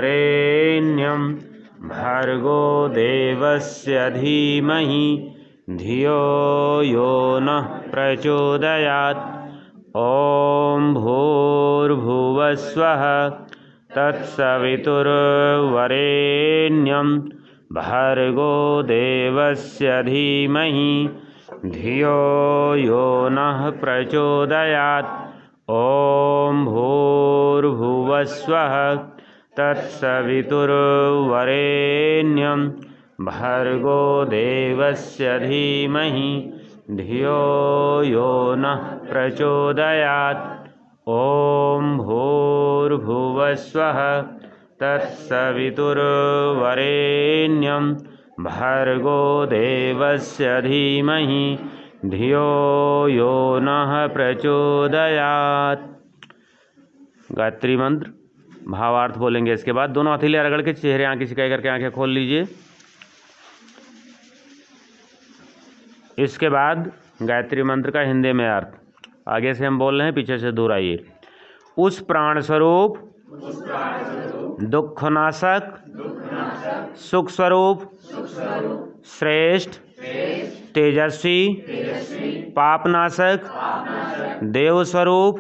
वरेण्यं भर्गो देवस्य धीमहि धियो यो नः प्रचोदयात्। ॐ भूर्भुवस्वः तत्सवितुर्वरेण्यं भर्गो देवस्य धीमहि धियो यो नः प्रचोदयात्। ॐ भूर्भुवस्वः तत्सवितुर्वरेण्यं भर्गो देवस्य धीमहि धियो यो नः प्रचोदयात्। ॐ भूर्भुवस्वः तत्सवितुर्वरेण्यं भर्गो देवस्य धीमहि धियो यो नः प्रचोदयात्। गायत्री मंत्र भावार्थ बोलेंगे। इसके बाद दोनों हथेलियां रगड़ के चेहरे आंखें सिकाई करके आंखें खोल लीजिए। इसके बाद गायत्री मंत्र का हिंदी में अर्थ आगे से हम बोल रहे हैं, पीछे से दूर आइए। उस प्राण स्वरूप दुखनाशक सुख स्वरूप श्रेष्ठ तेजस्वी पापनाशक देव स्वरूप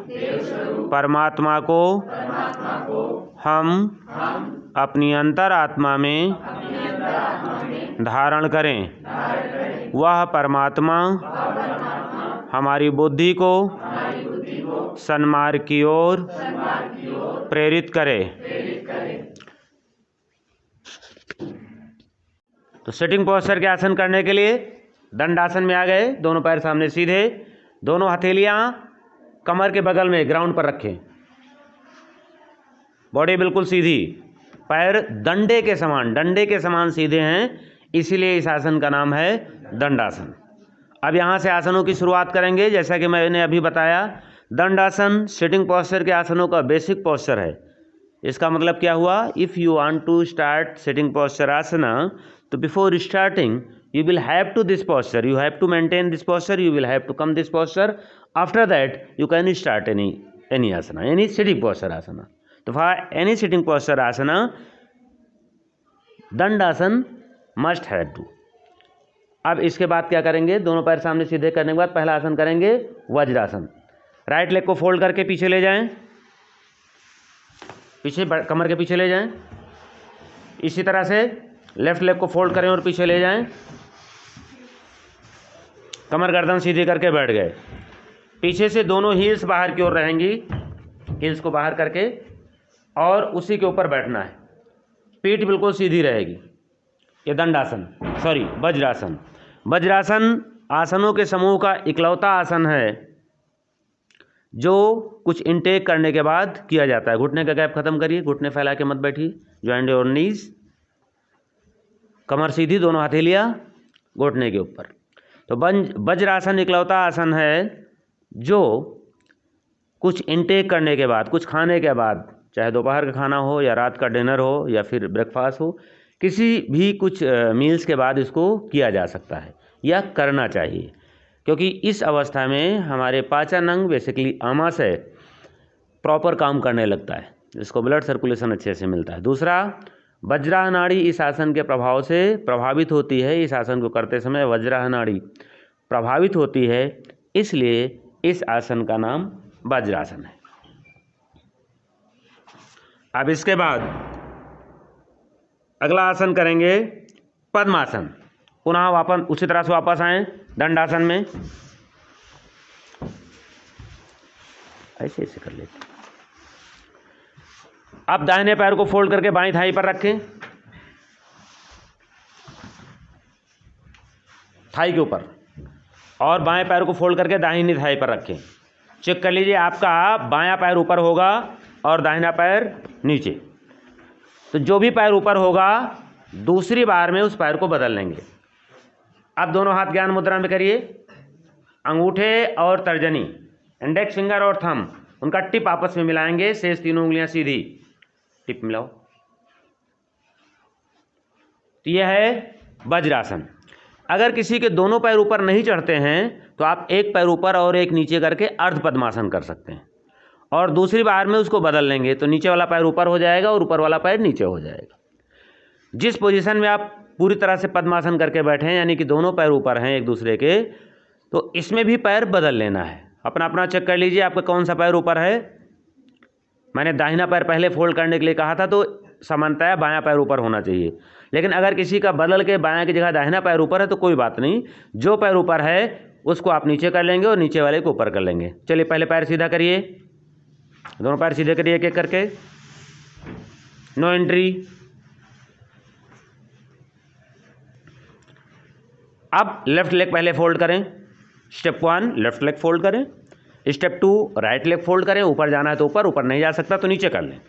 परमात्मा को हम अपनी अंतरात्मा में धारण करें। वह परमात्मा हमारी बुद्धि को सन्मार्ग की ओर प्रेरित करे। तो सिटिंग पोस्चर के आसन करने के लिए दंडासन में आ गए। दोनों पैर सामने सीधे, दोनों हथेलियां कमर के बगल में ग्राउंड पर रखें, बॉडी बिल्कुल सीधी, पैर डंडे के समान सीधे हैं, इसीलिए इस आसन का नाम है दंडासन। अब यहाँ से आसनों की शुरुआत करेंगे। जैसा कि मैंने अभी बताया, दंडासन सिटिंग पोस्चर के आसनों का बेसिक पोस्चर है। इसका मतलब क्या हुआ? If you want to start sitting posture आसना, तो before starting you will have to this posture, you have to maintain this posture, you will have to come this posture. After that you can start any asana, any sitting posture asana. तो for any sitting posture asana, Dandasana must have to. अब इसके बाद क्या करेंगे? दोनों पैर सामने सीधे करने के बाद पहला आसन करेंगे वज्रासन। राइट लेग को फोल्ड करके पीछे ले जाएं, पीछे कमर के पीछे ले जाएं। इसी तरह से लेफ्ट लेग को फोल्ड करें और पीछे ले जाएं, कमर गर्दन सीधी करके बैठ गए। पीछे से दोनों हील्स बाहर की ओर रहेंगी, हील्स को बाहर करके, और उसी के ऊपर बैठना है। पीठ बिल्कुल सीधी रहेगी। ये दंडासन, सॉरी वज्रासन। वज्रासन आसनों के समूह का इकलौता आसन है जो कुछ इनटेक करने के बाद किया जाता है। घुटने का गैप खत्म करिए, घुटने फैला के मत बैठिए, जॉइंट योर नीज, कमर सीधी, दोनों हथेलियां घुटने के ऊपर। तो वज्रासन इकलौता आसन है जो कुछ इनटेक करने के बाद, कुछ खाने के बाद, चाहे दोपहर का खाना हो या रात का डिनर हो या फिर ब्रेकफास्ट हो, किसी भी कुछ मील्स के बाद इसको किया जा सकता है या करना चाहिए, क्योंकि इस अवस्था में हमारे पाचन अंग बेसिकली आमाशय प्रॉपर काम करने लगता है, इसको ब्लड सर्कुलेशन अच्छे से मिलता है। दूसरा, वज्राह नाड़ी इस आसन के प्रभाव से प्रभावित होती है। इस आसन को करते समय वज्राह नाड़ी प्रभावित होती है, इसलिए इस आसन का नाम वज्रासन है। अब इसके बाद अगला आसन करेंगे पद्मासन। पुनः वापस उसी तरह से वापस आएं दंडासन में, ऐसे ऐसे कर लेते। अब दाहिने पैर को फोल्ड करके बाईं थाई पर रखें, थाई के ऊपर, और बाएं पैर को फोल्ड करके दाहिनी थाई पर रखें। चेक कर लीजिए, आपका बायां पैर ऊपर होगा और दाहिना पैर नीचे। तो जो भी पैर ऊपर होगा दूसरी बार में उस पैर को बदल लेंगे। अब दोनों हाथ ज्ञान मुद्रा में करिए। अंगूठे और तर्जनी, इंडेक्स फिंगर और थंब, उनका टिप आपस में मिलाएंगे, शेष तीनों उंगलियां सीधी, टिप मिलाओ। तो यह है वज्रासन। अगर किसी के दोनों पैर ऊपर नहीं चढ़ते हैं तो आप एक पैर ऊपर और एक नीचे करके अर्ध पद्मासन कर सकते हैं। और दूसरी बार में उसको बदल लेंगे तो नीचे वाला पैर ऊपर हो जाएगा और ऊपर वाला पैर नीचे हो जाएगा। जिस पोजीशन में आप पूरी तरह से पद्मासन करके बैठे हैं, यानी कि दोनों पैर ऊपर हैं एक दूसरे के, तो इसमें भी पैर बदल लेना है। अपना अपना चेक कर लीजिए आपका कौन सा पैर ऊपर है। मैंने दाहिना पैर पहले फोल्ड करने के लिए कहा था, तो सामान्यतः बायां पैर ऊपर होना चाहिए, लेकिन अगर किसी का बदल के बायां की जगह दाहिना पैर ऊपर है तो कोई बात नहीं, जो पैर ऊपर है उसको आप नीचे कर लेंगे और नीचे वाले को ऊपर कर लेंगे। चलिए पहले पैर सीधा करिए, दोनों पैर सीधे करिए एक एक करके। No entry. अब लेफ्ट लेग पहले फोल्ड करें। स्टेप 1 लेफ्ट लेग फोल्ड करें। स्टेप 2 राइट लेग फोल्ड करें। ऊपर जाना है तो ऊपर, ऊपर नहीं जा सकता तो नीचे कर लें।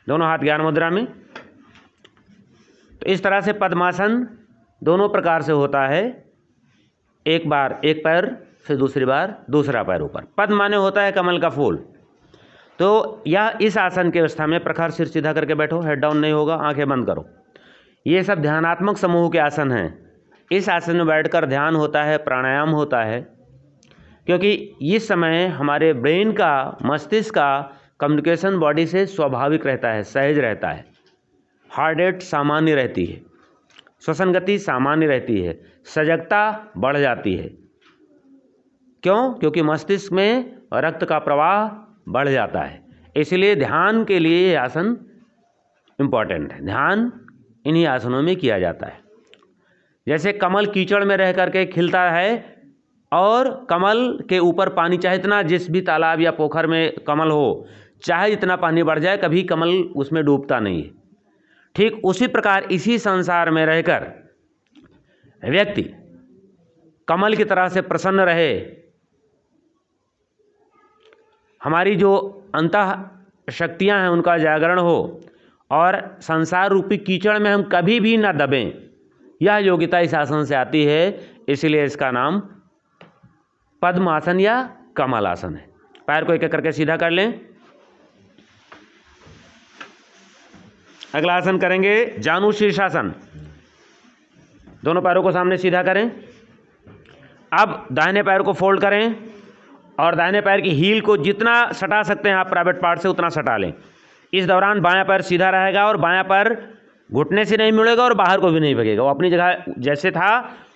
दोनों हाथ ज्ञान मुद्रा में। तो इस तरह से पद्मासन दोनों प्रकार से होता है। एक बार एक पैर, फिर दूसरी बार दूसरा पैर ऊपर। पद्म माने होता है कमल का फूल। तो यह इस आसन की अवस्था में प्रखर सिर सीधा करके बैठो, हेड डाउन नहीं होगा, आंखें बंद करो। ये सब ध्यानात्मक समूह के आसन हैं। इस आसन में बैठकर ध्यान होता है, प्राणायाम होता है, क्योंकि इस समय हमारे ब्रेन का, मस्तिष्क का कम्युनिकेशन बॉडी से स्वाभाविक रहता है, सहज रहता है। हार्ट रेट सामान्य रहती है, श्वसन गति सामान्य रहती है, सजगता बढ़ जाती है। क्यों? क्योंकि मस्तिष्क में रक्त का प्रवाह बढ़ जाता है। इसलिए ध्यान के लिए ये आसन इम्पॉर्टेंट है। ध्यान इन्हीं आसनों में किया जाता है। जैसे कमल कीचड़ में रह करके खिलता है और कमल के ऊपर पानी चाहे इतना, जिस भी तालाब या पोखर में कमल हो, चाहे जितना पानी बढ़ जाए, कभी कमल उसमें डूबता नहीं है। ठीक उसी प्रकार इसी संसार में रहकर व्यक्ति कमल की तरह से प्रसन्न रहे, हमारी जो अंतः शक्तियां हैं उनका जागरण हो और संसार रूपी कीचड़ में हम कभी भी न दबें, यह योग्यता इस आसन से आती है। इसलिए इसका नाम पद्मासन या कमल आसन है। पैर को एक एक करके सीधा कर लें। अगला आसन करेंगे जानु शीर्षासन। दोनों पैरों को सामने सीधा करें। अब दाहिने पैर को फोल्ड करें और दाहिने पैर की हील को जितना सटा सकते हैं आप प्राइवेट पार्ट से उतना सटा लें। इस दौरान बायां पैर सीधा रहेगा और बायां पैर घुटने से नहीं मुड़ेगा और बाहर को भी नहीं भगेगा, वो अपनी जगह जैसे था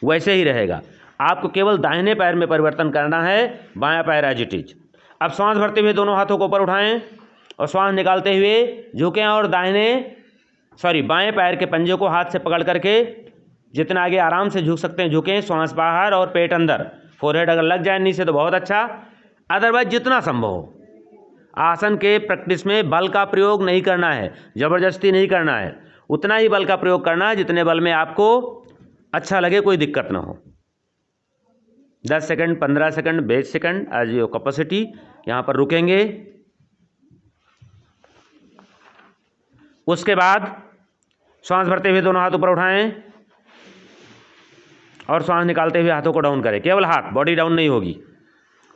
वैसे ही रहेगा। आपको केवल दाहिने पैर में परिवर्तन करना है, बायां पैर एज इट इज। अब श्वास भरते हुए दोनों हाथों को ऊपर उठाएं और श्वास निकालते हुए झुकें और बाएं पैर के पंजे को हाथ से पकड़ करके जितना आगे आराम से झुक सकते हैं झुकें। श्वास बाहर और पेट अंदर। फोरहेड अगर लग जाए नीचे तो बहुत अच्छा, अदरवाइज जितना संभव हो। आसन के प्रैक्टिस में बल का प्रयोग नहीं करना है, जबरदस्ती नहीं करना है, उतना ही बल का प्रयोग करना है जितने बल में आपको अच्छा लगे, कोई दिक्कत ना हो। 10 second, 15 second, 20 second as your capacity यहाँ पर रुकेंगे। उसके बाद श्वास भरते हुए दोनों हाथ ऊपर उठाएं और श्वास निकालते हुए हाथों को डाउन करें। केवल हाथ, बॉडी डाउन नहीं होगी।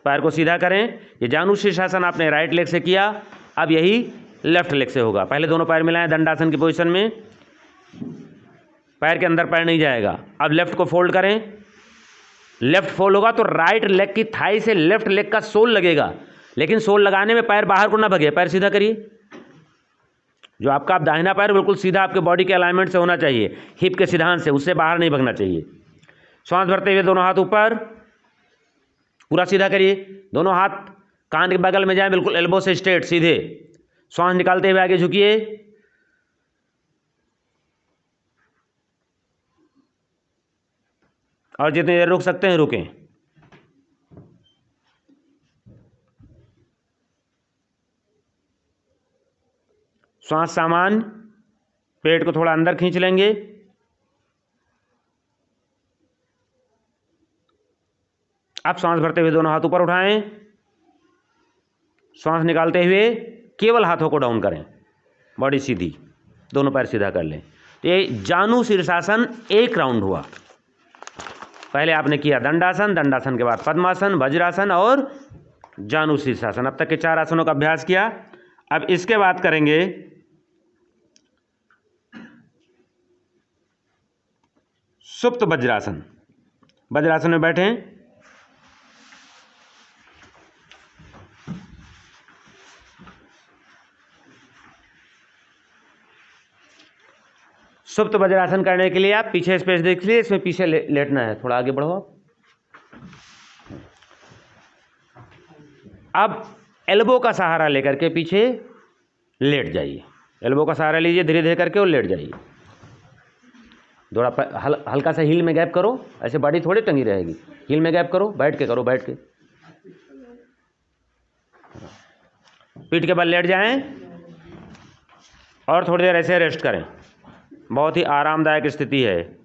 पैर को सीधा करें। ये जानु शीर्षासन आपने राइट लेग से किया, अब यही लेफ्ट लेग से होगा। पहले दोनों पैर मिलाएं दंडासन की पोजीशन में, पैर के अंदर पैर नहीं जाएगा। अब लेफ्ट को फोल्ड करें। लेफ्ट फोल्ड होगा तो राइट लेग की थाई से लेफ्ट लेग का सोल लगेगा, लेकिन सोल लगाने में पैर बाहर को ना भगे। पैर सीधा करिए। जो आपका आप दाहिना पैर बिल्कुल सीधा आपके बॉडी के अलाइनमेंट से होना चाहिए, हिप के सिद्धांत से, उससे बाहर नहीं भगना चाहिए। श्वास भरते हुए दोनों हाथ ऊपर, पूरा सीधा करिए। दोनों हाथ कान के बगल में जाएं, बिल्कुल एल्बो से स्ट्रेट सीधे। श्वास निकालते हुए आगे झुकिए और जितनी देर रुक सकते हैं रुकें। श्वास सामान्य, पेट को थोड़ा अंदर खींच लेंगे। अब श्वास भरते हुए दोनों हाथ ऊपर उठाएं। श्वास निकालते हुए केवल हाथों को डाउन करें, बॉडी सीधी, दोनों पैर सीधा कर लें। तो ये जानु शीर्षासन एक राउंड हुआ। पहले आपने किया दंडासन, दंडासन के बाद पद्मासन, वज्रासन और जानु शीर्षासन। अब तक के 4 आसनों का अभ्यास किया। अब इसके बाद करेंगे सुप्त वज्रासन। वज्रासन में बैठें, सुप्त वज्रासन करने के लिए आप पीछे स्पेस देख लीजिए, इसमें पीछे लेटना है। थोड़ा आगे बढ़ो आप। अब एल्बो का सहारा लेकर के पीछे लेट जाइए। एल्बो का सहारा लीजिए धीरे धीरे करके और लेट जाइए। थोड़ा हल्का सा हील में गैप करो, ऐसे बॉडी थोड़ी टंगी रहेगी। हील में गैप करो, बैठ के करो, बैठ के। पीठ के बल लेट जाएं और थोड़ी देर ऐसे रेस्ट करें। बहुत ही आरामदायक स्थिति है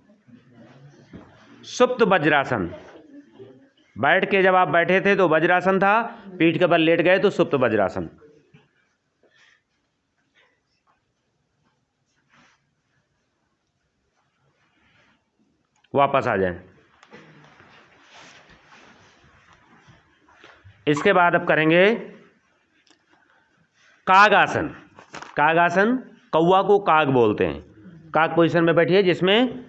सुप्त वज्रासन। बैठ के जब आप बैठे थे तो वज्रासन था, पीठ के बल लेट गए तो सुप्त वज्रासन। वापस आ जाएं। इसके बाद अब करेंगे कागासन। कागासन, कौवा को काग बोलते हैं। काग पोजीशन में बैठिए जिसमें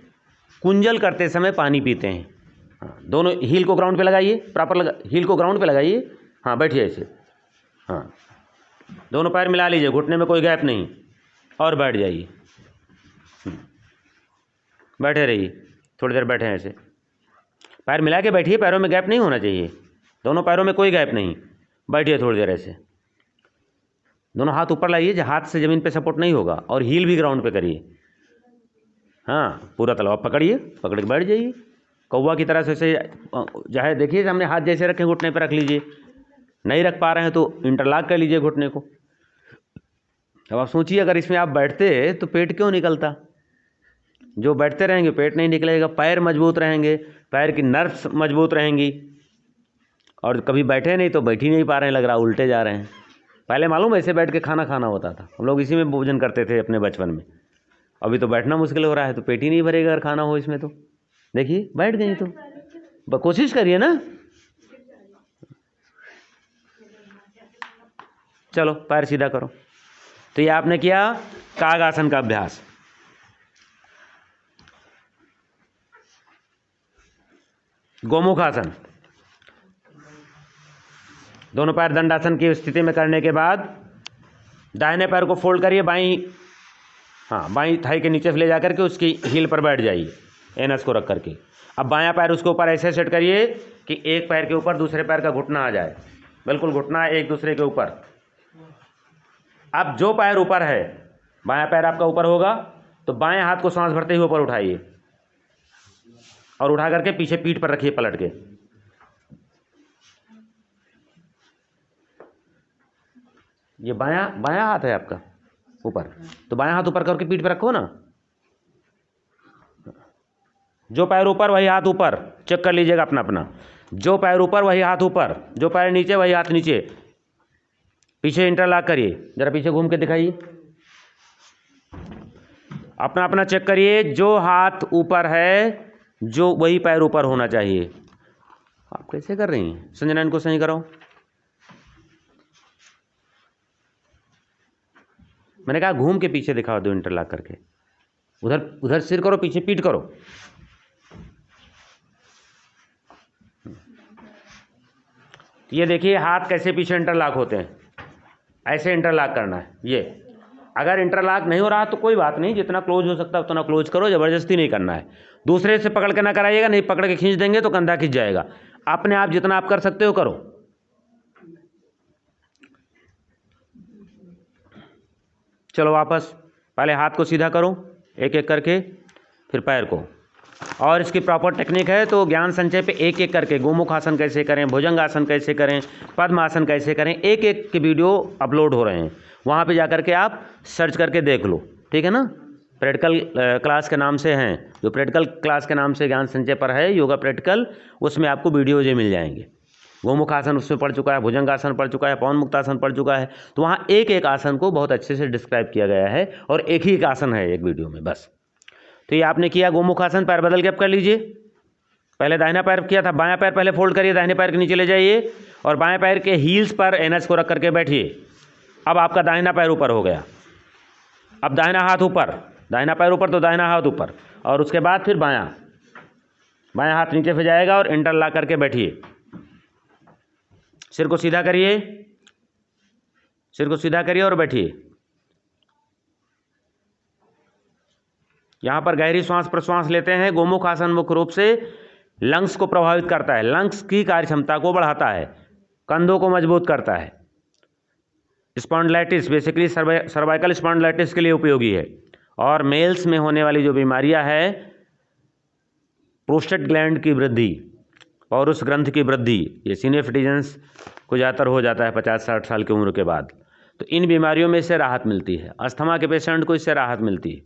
कुंजल करते समय पानी पीते हैं। हाँ, दोनों हील को ग्राउंड पे लगाइए, प्रॉपर हील को ग्राउंड पे लगाइए। हाँ, बैठिए ऐसे। हाँ, दोनों पैर मिला लीजिए, घुटने में कोई गैप नहीं, और बैठ जाइए। बैठे रहिए, थोड़ी देर बैठे ऐसे। पैर मिला के बैठिए, पैरों में गैप नहीं होना चाहिए, दोनों पैरों में कोई गैप नहीं। बैठिए थोड़ी देर ऐसे। दोनों हाथ ऊपर लाइए, हाथ से ज़मीन पे सपोर्ट नहीं होगा, और हील भी ग्राउंड पे करिए। हाँ, पूरा तलवा पकड़िए, पकड़ के बैठ जाइए कौवा की तरह से। चाहे देखिए हमने हाथ जैसे रखे घुटने पे रख लीजिए। नहीं रख पा रहे हैं तो इंटरलॉक कर लीजिए घुटने को। अब आप सोचिए अगर इसमें आप बैठते तो पेट क्यों निकलता। जो बैठते रहेंगे पेट नहीं निकलेगा, पैर मजबूत रहेंगे, पैर की नर्व्स मजबूत रहेंगी। और कभी बैठे नहीं तो बैठ ही नहीं पा रहे हैं, लग रहा उल्टे जा रहे हैं। पहले मालूम ऐसे बैठ के खाना खाना होता था, हम लोग इसी में भोजन करते थे अपने बचपन में। अभी तो बैठना मुश्किल हो रहा है, तो पेट ही नहीं भरेगा अगर खाना हो इसमें। तो देखिए बैठ गई तो कोशिश करिए ना। चलो पैर सीधा करो। तो ये आपने किया कागासन का अभ्यास। गोमुखासन, दोनों पैर दंडासन की स्थिति में करने के बाद दाहिने पैर को फोल्ड करिए, बाईं थाई के नीचे से ले जाकर के उसकी हील पर बैठ जाइए, एनस को रख करके। अब बायां पैर उसके ऊपर ऐसे सेट करिए कि एक पैर के ऊपर दूसरे पैर का घुटना आ जाए, बिल्कुल घुटना एक दूसरे के ऊपर। अब जो पैर ऊपर है, बायां पैर आपका ऊपर होगा तो बाएं हाथ को सांस भरते हुए ऊपर उठाइए और उठा करके पीछे पीठ पर रखिए पलट के। ये बायां हाथ है आपका ऊपर, तो बायां हाथ ऊपर करके पीठ पर रखो ना। जो पैर ऊपर वही हाथ ऊपर, चेक कर लीजिएगा अपना अपना। जो पैर ऊपर वही हाथ ऊपर, जो पैर नीचे वही हाथ नीचे। पीछे इंटरलॉक करिए, जरा पीछे घूम के दिखाइए, अपना अपना चेक करिए। जो हाथ ऊपर है जो वही पैर ऊपर होना चाहिए। आप कैसे कर रही हैं संजना, इनको सही कराओ। मैंने कहा घूम के पीछे दिखा दो इंटरलॉक करके। उधर उधर सिर करो, पीछे पीठ करो। ये देखिए हाथ कैसे पीछे इंटरलॉक होते हैं, ऐसे इंटरलॉक करना है। ये अगर इंटरलॉक नहीं हो रहा तो कोई बात नहीं, जितना क्लोज हो सकता है उतना क्लोज करो, ज़बरदस्ती नहीं करना है। दूसरे से पकड़ के ना कराइएगा, नहीं पकड़ के खींच देंगे तो कंधा खिंच जाएगा। अपने आप जितना आप कर सकते हो करो। चलो वापस, पहले हाथ को सीधा करो एक एक करके, फिर पैर को। और इसकी प्रॉपर टेक्निक है तो ज्ञान संचय पे एक एक करके गोमुख आसन कैसे करें, भुजंग आसन कैसे करें, पद्म आसन कैसे करें, एक एक के वीडियो अपलोड हो रहे हैं, वहाँ पे जा करके आप सर्च करके देख लो, ठीक है ना। प्रैक्टिकल क्लास के नाम से हैं, जो प्रैक्टिकल क्लास के नाम से ज्ञान संचय पर है योगा प्रैक्टिकल, उसमें आपको वीडियोज मिल जाएंगे। गोमुख आसन उसमें पढ़ चुका है, भुजंग आसन पढ़ चुका है, पवन मुक्त आसन पढ़ चुका है। तो वहाँ एक एक आसन को बहुत अच्छे से डिस्क्राइब किया गया है और एक ही एक आसन है एक वीडियो में बस। तो ये आपने किया गोमुख आसन, पैर बदल के अब कर लीजिए। पहले दाहिना पैर किया था, बायां पैर पहले फोल्ड करिए, दाहिने पैर के नीचे ले जाइए और बाएं पैर के हील्स पर एनएच को रख करके बैठिए। अब आपका दाहिना पैर ऊपर हो गया। अब दाहिना हाथ ऊपर, दाहिना पैर ऊपर तो दाहिना हाथ ऊपर, और उसके बाद फिर बायां हाथ नीचे से जाएगा और इंटरलॉक करके बैठिए। सिर को सीधा करिए, सिर को सीधा करिए और बैठिए। यहाँ पर गहरी श्वास प्रश्वास लेते हैं। गोमुख आसन मुख्य रूप से लंग्स को प्रभावित करता है, लंग्स की कार्य क्षमता को बढ़ाता है, कंधों को मजबूत करता है। स्पॉन्डिलाइटिस बेसिकली सर्वाइकल स्पॉन्डिलाइटिस के लिए उपयोगी है। और मेल्स में होने वाली जो बीमारियां है, प्रोस्टेट ग्लैंड की वृद्धि और उस ग्रंथ की वृद्धि, ये सीनियर सिटीजन्स को ज़्यादातर हो जाता है 50-60 साल की उम्र के बाद। तो इन बीमारियों में इससे राहत मिलती है। अस्थमा के पेशेंट को इससे राहत मिलती है।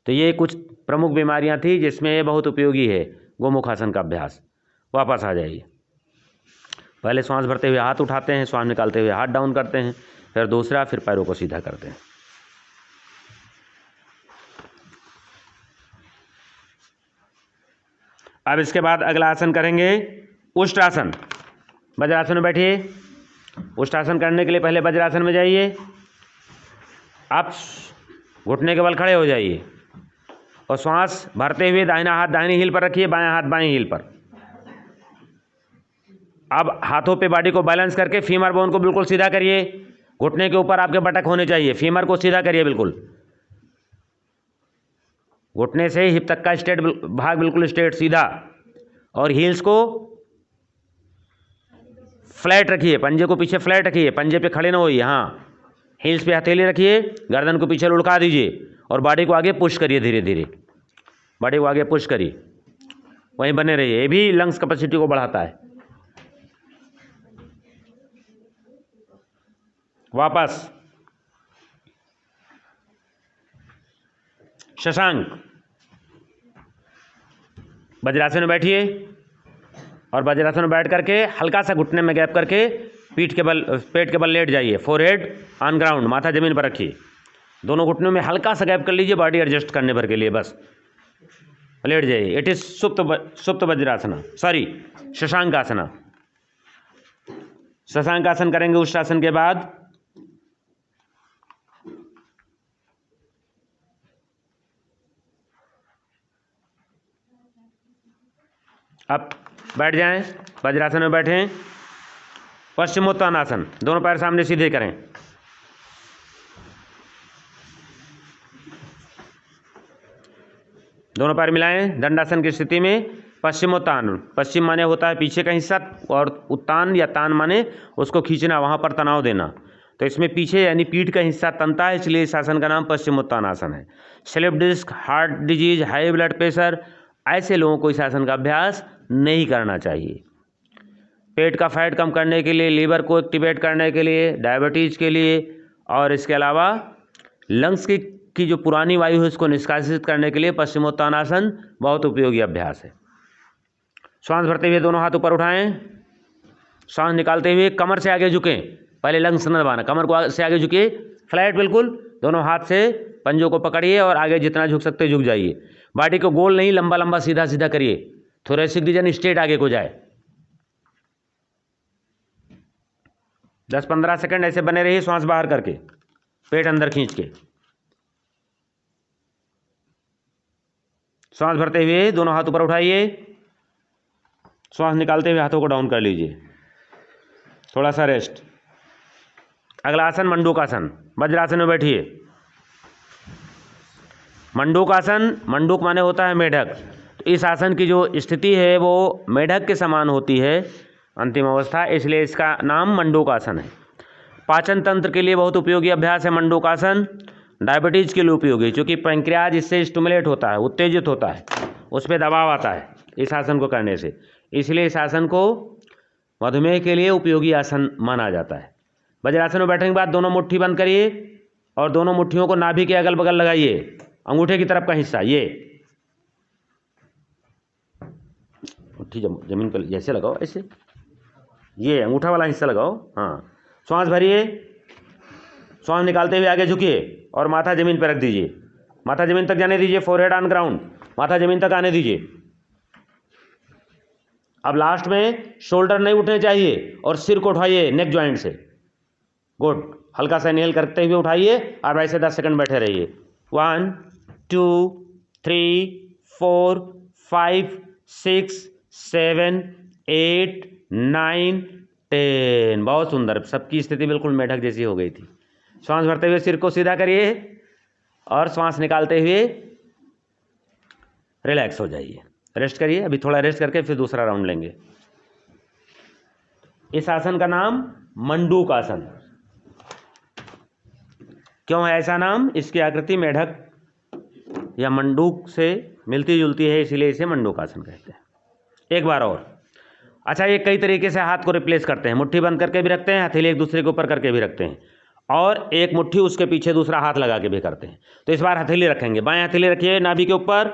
तो ये कुछ प्रमुख बीमारियां थी जिसमें ये बहुत उपयोगी है गोमुख आसन का अभ्यास। वापस आ जाइए। पहले श्वास भरते हुए हाथ उठाते हैं, श्वास निकालते हुए हाथ डाउन करते हैं, फिर दूसरा, फिर पैरों को सीधा करते हैं। अब इसके बाद अगला आसन करेंगे उष्ट्रासन। वज्रासन में बैठिए। उष्ट्रासन करने के लिए पहले वज्रासन में जाइए। आप घुटने के बल खड़े हो जाइए और श्वास भरते हुए दाहिना हाथ दाहिनी हील पर रखिए, बायां हाथ बाईं हील पर। अब हाथों पे बॉडी को बैलेंस करके फीमर बोन को बिल्कुल सीधा करिए। घुटने के ऊपर आपके बटक होने चाहिए। फीमर को सीधा करिए बिल्कुल, घुटने से हिप तक का स्ट्रेट भाग बिल्कुल स्ट्रेट सीधा। और हील्स को फ्लैट रखिए, पंजे को पीछे फ्लैट रखिए, पंजे पे खड़े ना होइए। हाँ, हील्स पे हथेली रखिए, गर्दन को पीछे लुढ़का दीजिए और बॉडी को आगे पुश करिए। धीरे धीरे बॉडी को आगे पुश करिए, वहीं बने रहिए। ये भी लंग्स कैपेसिटी को बढ़ाता है। वापस शशांक। वज्रासन में बैठिए और वज्रासन में बैठ करके हल्का सा घुटने में गैप करके पेट के बल लेट जाइए। फोरहेड ऑन ग्राउंड, माथा जमीन पर रखिए। दोनों घुटनों में हल्का सा गैप कर लीजिए बॉडी एडजस्ट करने भर के लिए, बस लेट जाइए। इट इज सुप्त वज्रासना, सॉरी शशांक आसना। शशांक आसन करेंगे उष्ट्रासन के बाद। अब बैठ जाएं, वज्रासन में बैठें। पश्चिमोत्तानासन, दोनों पैर सामने सीधे करें। दोनों पैर मिलाएं दंडासन की स्थिति में। पश्चिमोत्तान, पश्चिम माने होता है पीछे का हिस्सा, और उत्तान या तान माने उसको खींचना, वहाँ पर तनाव देना। तो इसमें पीछे यानी पीठ का हिस्सा तनता है, इसलिए इस आसन का नाम पश्चिमोत्तानासन है। Slip disc, heart disease, high blood pressure, ऐसे लोगों को इस आसन का अभ्यास नहीं करना चाहिए। पेट का फैट कम करने के लिए, लीवर को एक्टिवेट करने के लिए, डायबिटीज़ के लिए, और इसके अलावा लंग्स की जो पुरानी वायु है उसको निष्कासित करने के लिए पश्चिमोत्तानासन बहुत उपयोगी अभ्यास है। श्वास भरते हुए दोनों हाथ ऊपर उठाएं। श्वास निकालते हुए कमर से आगे झुकें। पहले लंग्स न दबाना, कमर को से आगे झुकिए, फ्लैट बिल्कुल। दोनों हाथ से पंजों को पकड़िए और आगे जितना झुक सकते झुक जाइए। बॉडी को गोल नहीं, लंबा लंबा सीधा सीधा करिए। थोरेसिक रीजन स्ट्रेट आगे को जाए। 10-15 सेकंड ऐसे बने रहिए, श्वास बाहर करके, पेट अंदर खींच के। श्वास भरते हुए दोनों हाथ ऊपर उठाइए। श्वास निकालते हुए हाथों को डाउन कर लीजिए। थोड़ा सा रेस्ट। अगला आसन मंडूकासन। वज्रासन में बैठिए। मंडूकासन, मंडूक माने होता है मेढक। तो इस आसन की जो स्थिति है वो मेढक के समान होती है, अंतिम अवस्था, इसलिए इसका नाम मंडूकासन है। पाचन तंत्र के लिए बहुत उपयोगी अभ्यास है मंडूकासन। डायबिटीज़ के लिए उपयोगी, क्योंकि पैंक्रियाज इससे स्टिमुलेट होता है, उत्तेजित होता है, उस पर दबाव आता है इस आसन को करने से, इसलिए इस आसन को मधुमेह के लिए उपयोगी आसन माना जाता है। वज्रासन में बैठने के बाद दोनों मुट्ठी बंद करिए और दोनों मुट्ठियों को नाभि के अगल बगल लगाइए, अंगूठे की तरफ का हिस्सा, ये मुट्ठी जमीन पर जैसे लगाओ, ऐसे ये अंगूठा वाला हिस्सा लगाओ। हाँ, श्वास भरिए। श्वास निकालते हुए आगे झुकिए और माथा जमीन पर रख दीजिए। माथा जमीन तक जाने दीजिए। फोरहेड ऑन ग्राउंड, माथा जमीन तक आने दीजिए। अब लास्ट में शोल्डर नहीं उठने चाहिए और सिर को उठाइए नेक ज्वाइंट से। गुड। हल्का सा इनहेल करते हुए उठाइए और वैसे 10 सेकंड बैठे रहिए। 1 2 3 4 5 6 7 8 9 10। बहुत सुंदर, सबकी स्थिति बिल्कुल मेढक जैसी हो गई थी। श्वास भरते हुए सिर को सीधा करिए और श्वास निकालते हुए रिलैक्स हो जाइए, रेस्ट करिए। अभी थोड़ा रेस्ट करके फिर दूसरा राउंड लेंगे। इस आसन का नाम मंडूक आसन। क्यों है ऐसा नाम? इसकी आकृति मेढक या मंडूक से मिलती जुलती है, इसीलिए इसे मंडूक आसन कहते हैं। एक बार और। अच्छा, ये कई तरीके से हाथ को रिप्लेस करते हैं। मुट्ठी बंद करके भी रखते हैं, हथेली एक दूसरे के ऊपर करके भी रखते हैं, और एक मुट्ठी उसके पीछे दूसरा हाथ लगा के भी करते हैं। तो इस बार हथेली रखेंगे, बाएं हथेली रखिए नाभि के ऊपर,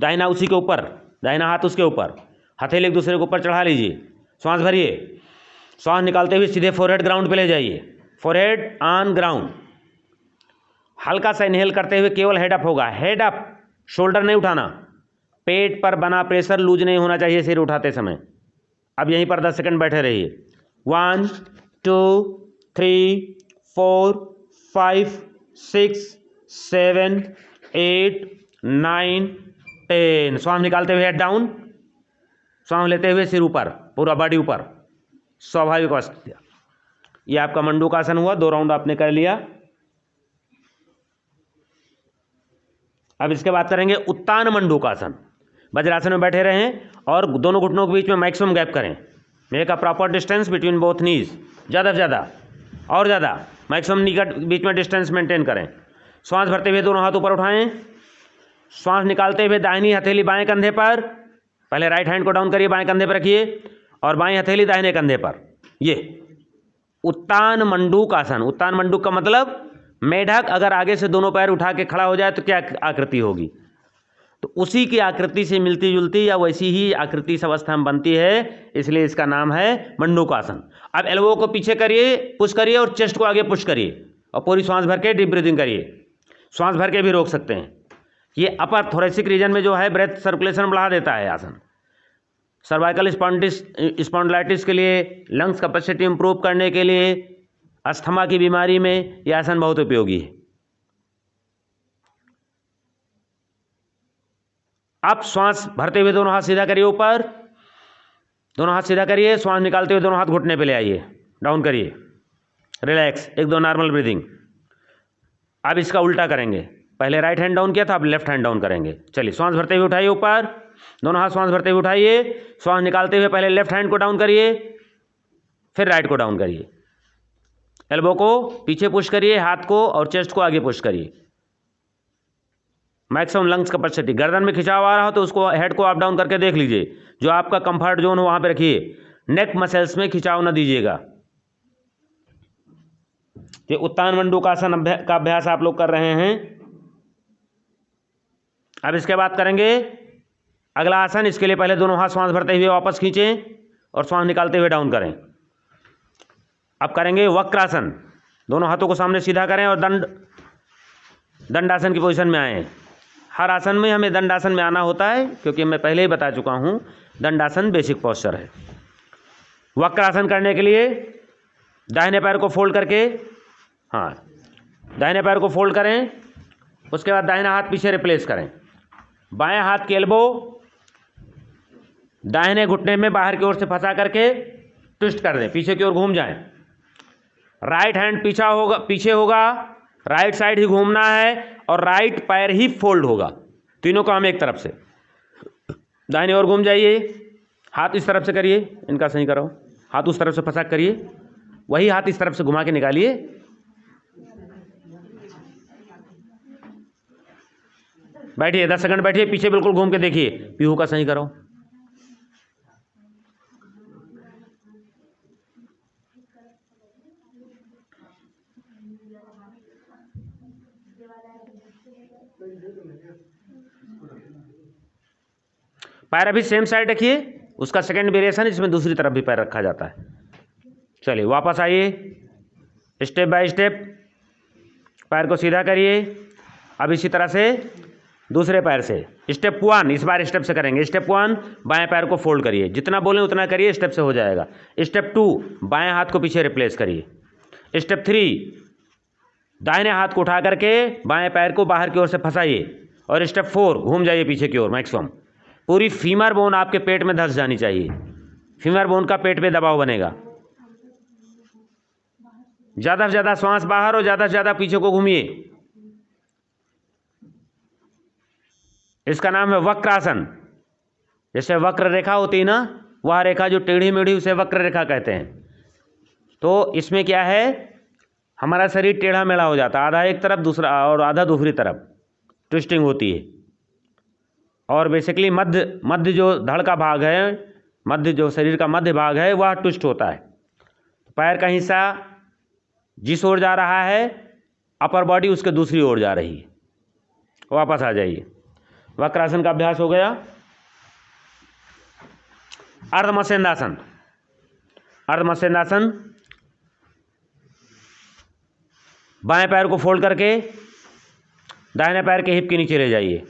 दाहिना उसी के ऊपर, दाहिना हाथ उसके ऊपर, हथेली एक दूसरे के ऊपर चढ़ा लीजिए। श्वास भरिए, श्वास निकालते हुए सीधे फोरहेड ग्राउंड पे ले जाइए, फोरहेड ऑन ग्राउंड। हल्का सा इनहेल करते हुए केवल हेड अप होगा, हेड अप, शोल्डर नहीं उठाना। पेट पर बना प्रेशर लूज नहीं होना चाहिए सिर उठाते समय। अब यहीं पर 10 सेकंड बैठे रहिए। 1 2 3 4 5 6 7 8 9 10। श्वास निकालते हुए हेड डाउन, श्वास लेते हुए सिर ऊपर, पूरा बॉडी ऊपर, स्वाभाविक अवस्था। यह आपका मंडूक आसन हुआ। 2 राउंड आपने कर लिया। अब इसके बाद करेंगे उत्तान मंडूक आसन। वज्रासन में बैठे रहें और दोनों घुटनों के बीच में मैक्सिमम गैप करें। Make a proper distance between both knees, ज़्यादा से ज़्यादा और ज़्यादा, मैक्सिमम नी का बीच में डिस्टेंस मेंटेन करें। श्वास भरते हुए दोनों हाथ ऊपर उठाएं, श्वास निकालते हुए दाहिनी हथेली बाएं कंधे पर, पहले राइट हैंड को डाउन करिए, बाएं कंधे पर रखिए, और बाएं हथेली दाहिने कंधे पर। ये उत्तान मंडूक आसन। उत्तान मंडूक का मतलब मेढक अगर आगे से दोनों पैर उठा के खड़ा हो जाए तो क्या आकृति होगी, तो उसी की आकृति से मिलती जुलती या वैसी ही आकृति इस अवस्था में बनती है, इसलिए इसका नाम है मंडूक आसन। अब एल्बो को पीछे करिए, पुश करिए, और चेस्ट को आगे पुश करिए, और पूरी श्वास भर के डीप ब्रीदिंग करिए। श्वास भर के भी रोक सकते हैं। ये अपर थोरेसिक रीजन में जो है ब्रेथ सर्कुलेशन बढ़ा देता है आसन। सर्वाइकल स्पॉन्डिलाइटिस के लिए, लंग्स कैपेसिटी इंप्रूव करने के लिए, अस्थमा की बीमारी में यह आसन बहुत उपयोगी है। अब श्वास भरते हुए दोनों हाथ सीधा करिए ऊपर, दोनों हाथ सीधा करिए, श्वास निकालते हुए दोनों हाथ घुटने पे ले आइए, डाउन करिए, रिलैक्स, 1-2 नॉर्मल ब्रीदिंग। अब इसका उल्टा करेंगे, पहले राइट हैंड डाउन किया था, अब लेफ्ट हैंड डाउन करेंगे। चलिए, श्वास भरते हुए उठाइए ऊपर, दोनों हाथ श्वास भरते हुए उठाइए, श्वास निकालते हुए पहले लेफ्ट हैंड को डाउन करिए, फिर राइट को डाउन करिए। एल्बो को पीछे पुश करिए, हाथ को और चेस्ट को आगे पुश करिए। Maximum lungs capacity. गर्दन में खिंचाव आ रहा हो तो उसको, हेड को अप डाउन करके देख लीजिए, जो आपका कंफर्ट जोन हो वहां पे रखिए। नेक मसल्स में खिंचाव न दीजिएगा। ये उत्तान मंडूक आसन का अभ्यास आप लोग कर रहे हैं। अब इसके बाद करेंगे अगला आसन। इसके लिए पहले दोनों हाथ श्वास भरते हुए वापस खींचें और श्वास निकालते हुए डाउन करें। अब करेंगे वक्रासन। दोनों हाथों को सामने सीधा करें और दंडासन की पोजीशन में आए। हर आसन में हमें दंडासन में आना होता है, क्योंकि मैं पहले ही बता चुका हूं दंडासन बेसिक पोस्चर है। वक्रासन करने के लिए दाहिने पैर को फोल्ड करके, दाहिने पैर को फोल्ड करें, उसके बाद दाहिना हाथ पीछे रिप्लेस करें। बाएं हाथ की एल्बो दाहिने घुटने में बाहर की ओर से फंसा करके ट्विस्ट कर दें, पीछे की ओर घूम जाएं। राइट हैंड पीछे होगा, राइट साइड ही घूमना है, और राइट पैर ही फोल्ड होगा। तीनों काम एक तरफ से। दाहिने ओर घूम जाइए, हाथ इस तरफ से करिए, इनका सही करो, हाथ उस तरफ से फंसा करिए, वही हाथ इस तरफ से घुमा के निकालिए। बैठिए, 10 सेकंड बैठिए, पीछे बिल्कुल घूम के देखिए, पीहू का सही करो। पैर अभी सेम साइड रखिए, उसका सेकंड वेरिएशन इसमें दूसरी तरफ भी पैर रखा जाता है। चलिए वापस आइए, स्टेप बाय स्टेप पैर को सीधा करिए। अब इसी तरह से दूसरे पैर से स्टेप 1, इस बार स्टेप से करेंगे। स्टेप 1, बाएं पैर को फोल्ड करिए, जितना बोलें उतना करिए, स्टेप से हो जाएगा। स्टेप 2, बाएं हाथ को पीछे रिप्लेस करिए। स्टेप 3, दाहिने हाथ को उठा करके बाएं पैर को बाहर की ओर से फंसाइए। और स्टेप 4, घूम जाइए पीछे की ओर मैक्सिमम। पूरी फीमर बोन आपके पेट में धंस जानी चाहिए, फीमर बोन का पेट पे दबाव बनेगा। ज़्यादा से ज़्यादा श्वास बाहर और ज़्यादा से ज़्यादा पीछे को घूमिए। इसका नाम है वक्रासन। जैसे वक्र रेखा होती है ना, वह रेखा जो टेढ़ी मेढ़ी उसे वक्र रेखा कहते हैं। तो इसमें क्या है, हमारा शरीर टेढ़ा मेढ़ा हो जाता है, आधा एक तरफ दूसरा और आधा दूसरी तरफ ट्विस्टिंग होती है। और बेसिकली मध्य जो धड़ का भाग है, मध्य जो शरीर का मध्य भाग है वह ट्विस्ट होता है। पैर का हिस्सा जिस ओर जा रहा है, अपर बॉडी उसके दूसरी ओर जा रही है। वापस आ जाइए। वक्रासन का अभ्यास हो गया। अर्धमत्स्येंद्रासन। अर्धमत्स्येंद्रासन, बाएं पैर को फोल्ड करके दाहिने पैर के हिप के नीचे ले जाइए।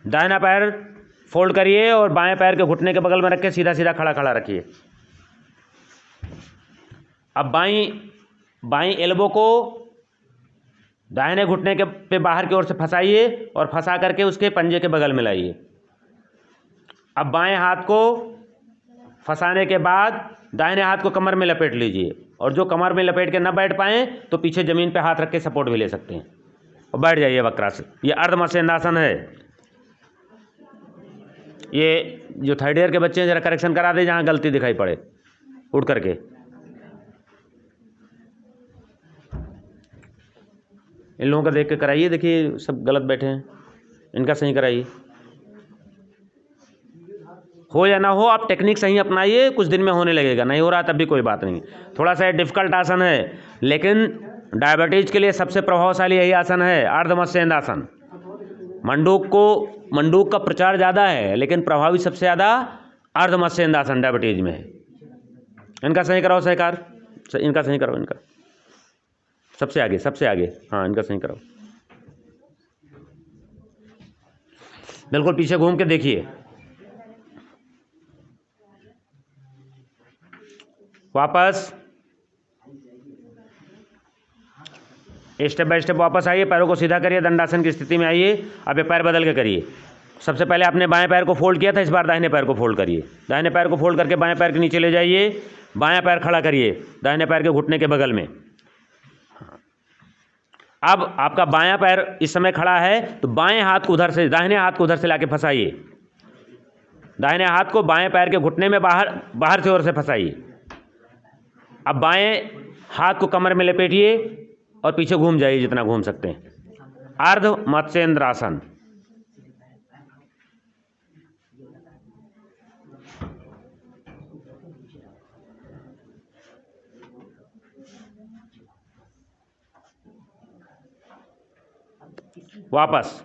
दाहिना पैर फोल्ड करिए और बाएं पैर के घुटने के बगल में रख के सीधा सीधा खड़ा खड़ा रखिए। अब बाईं एल्बो को दाहिने घुटने के पे बाहर की ओर से फंसाइए और फंसा करके उसके पंजे के बगल में लाइए। अब बाएं हाथ को फंसाने के बाद दाहिने हाथ को कमर में लपेट लीजिए, और जो कमर में लपेट के न बैठ पाएँ तो पीछे ज़मीन पे हाथ रख के सपोर्ट भी ले सकते हैं और बैठ जाइए वक्रासन। ये अर्धमत्स्येंद्रासन है। ये जो थर्ड ईयर के बच्चे हैं जरा करेक्शन करा दे जहाँ गलती दिखाई पड़े, उठ करके। इन लोगों का देख के कराइए, देखिए सब गलत बैठे हैं, इनका सही कराइए। हो या ना हो, आप टेक्निक सही अपनाइए, कुछ दिन में होने लगेगा। नहीं हो रहा तब भी कोई बात नहीं। थोड़ा सा डिफिकल्ट आसन है, लेकिन डायबिटीज के लिए सबसे प्रभावशाली यही आसन है, अर्धमत्स्येंद्रासन। मंडूक का प्रचार ज़्यादा है, लेकिन प्रभावी सबसे ज़्यादा अर्धमत्स्येंद्रासन डायबिटीज में है। इनका सही कराओ सहकार, इनका सही कराओ, इनका सबसे आगे, हाँ इनका सही कराओ। बिल्कुल पीछे घूम के देखिए। वापस स्टेप बाय स्टेप वापस आइए, पैरों को सीधा करिए, दंडासन की स्थिति में आइए। अब ये पैर बदल के करिए। सबसे पहले आपने बाएं पैर को फोल्ड किया था, इस बार दाहिने पैर को फोल्ड करिए। दाहिने पैर को फोल्ड करके बाएं पैर के नीचे ले जाइए, बायां पैर खड़ा करिए दाहिने पैर के घुटने के बगल में। अब आपका बायां पैर इस समय खड़ा है तो बाएं हाथ को उधर से, दाहिने हाथ को उधर से लाके फंसाइए। दाहिने हाथ को बाएं पैर के घुटने में बाहर से ओर से फंसाइए। अब बाएं हाथ को कमर में लपेटिए और पीछे घूम जाइए जितना घूम सकते हैं। अर्धमत्स्येंद्रासन। वापस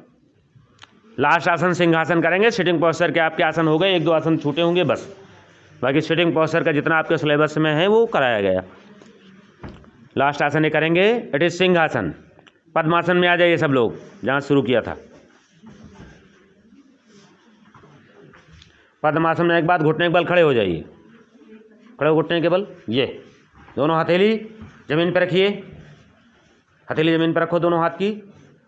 लास्ट आसन सिंहासन करेंगे। सिटिंग पोस्चर के आपके आसन हो गए, एक दो आसन छूटे होंगे बस, बाकी सिटिंग पोस्चर का जितना आपके सिलेबस में है वो कराया गया। लास्ट आसन ये करेंगे, इट इज सिंहासन। पद्मासन में आ जाइए सब लोग, जहाँ शुरू किया था। पद्मासन में एक बात, घुटने के बल खड़े हो जाइए, खड़े घुटने के बल, ये दोनों हथेली जमीन पर रखिए। हथेली जमीन पर रखो, दोनों हाथ की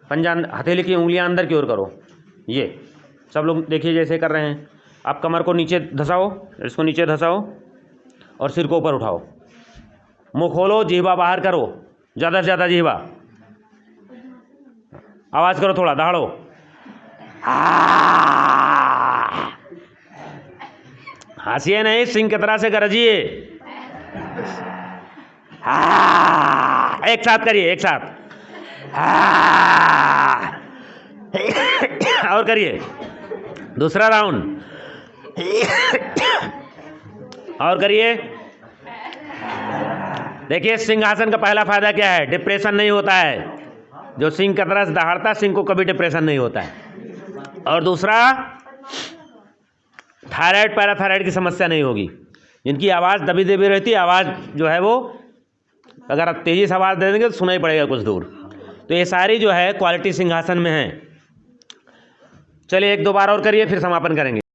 पंजा, हथेली की उंगलियां अंदर की ओर करो। ये सब लोग देखिए जैसे कर रहे हैं। आप कमर को नीचे धसाओ, इसको नीचे धसाओ और सिर को ऊपर उठाओ। मुंह खोलो, जिह्वा बाहर करो, ज़्यादा से ज़्यादा जिह्वा, आवाज़ करो, थोड़ा दहाड़ो। हंसिए नहीं, सिंह की तरह से गरजिए। एक साथ करिए, एक साथ। और करिए, दूसरा राउंड और करिए। देखिए सिंहासन का पहला फायदा क्या है, डिप्रेशन नहीं होता है। जो सिंह की तरह से दहाड़ता, सिंह को कभी डिप्रेशन नहीं होता है। और दूसरा, थायराइड पैराथायराइड की समस्या नहीं होगी। जिनकी आवाज़ दबी दबी रहती है, आवाज़ जो है वो अगर आप तेज़ी से आवाज़ दे देंगे तो सुनाई पड़ेगा कुछ दूर। तो ये सारी जो है क्वालिटी सिंहासन में है। चलिए एक दो बार और करिए, फिर समापन करेंगे।